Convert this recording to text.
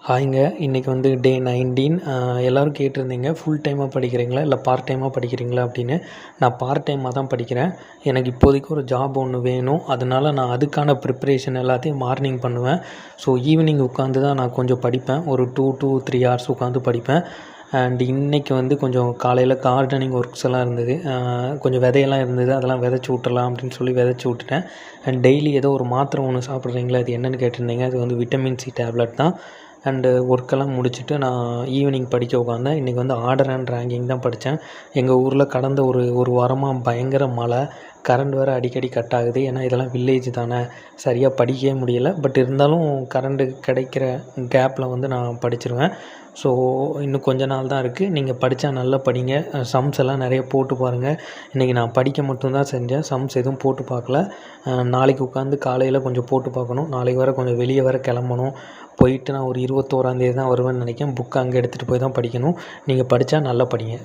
ஹாய்ங்க. இன்றைக்கி வந்து டே 19. எல்லோரும் கேட்டிருந்தீங்க, ஃபுல் டைமாக படிக்கிறீங்களா இல்லை பார்ட் டைமாக படிக்கிறீங்களா அப்படின்னு. நான் பார்ட் டைமாக தான் படிக்கிறேன். எனக்கு இப்போதைக்கு ஒரு ஜாப் ஒன்று வேணும். அதனால் நான் அதுக்கான ப்ரிப்ரேஷன் எல்லாத்தையும் மார்னிங் பண்ணுவேன். ஸோ ஈவினிங் உட்காந்து தான் நான் கொஞ்சம் படிப்பேன். ஒரு 2 to 3 hours உட்காந்து படிப்பேன். அண்ட் இன்றைக்கி வந்து கொஞ்சம் காலையில் கார்டனிங் ஒர்க்ஸ் எல்லாம் இருந்தது. கொஞ்சம் விதையெல்லாம் இருந்தது, அதெல்லாம் விதைச்சி விட்டுறலாம் அப்படின்னு சொல்லி விதைச்சி விட்டுட்டேன். அண்ட் டெய்லி ஏதோ ஒரு மாத்திரை ஒன்று சாப்பிட்றீங்களா, அது என்னென்னு கேட்டிருந்தீங்க. அது வந்து விட்டமின் சி டேப்லெட் தான். அண்டு ஒர்க்கெல்லாம் முடிச்சுட்டு நான் ஈவினிங் படிக்க உட்காந்தேன். இன்றைக்கி வந்து ஆர்டர் அண்ட் ரேங்கிங் தான் படித்தேன். எங்கள் ஊரில் கடந்த ஒரு வாரமாக பயங்கர மழை, கரண்ட் வேறு அடிக்கடி கட் ஆகுது. ஏன்னா இதெல்லாம் வில்லேஜ் தானே, சரியாக படிக்கவே முடியலை. பட் இருந்தாலும் கரண்ட்டு கிடைக்கிற கேப்பில் வந்து நான் படிச்சிருவேன். ஸோ இன்னும் கொஞ்ச நாள் தான் இருக்குது. நீங்கள் படித்தா நல்லா படிங்க. சம்ஸ் எல்லாம் நிறைய போட்டு பாருங்கள். இன்றைக்கி நான் படிக்க மட்டும்தான் செஞ்சேன், சம்ஸ் எதுவும் போட்டு பார்க்கல. நாளைக்கு உட்காந்து காலையில் கொஞ்சம் போட்டு பார்க்கணும். நாளைக்கு வேறு கொஞ்சம் வெளியே வேறு கிளம்பணும். போயிட்டு நான் ஒரு 21ஆம் தேதி தான் வருவேன்னு நினைக்கிறேன். புக் அங்கே எடுத்துகிட்டு போய் தான் படிக்கணும். நீங்கள் படித்தா நல்லா படிங்க.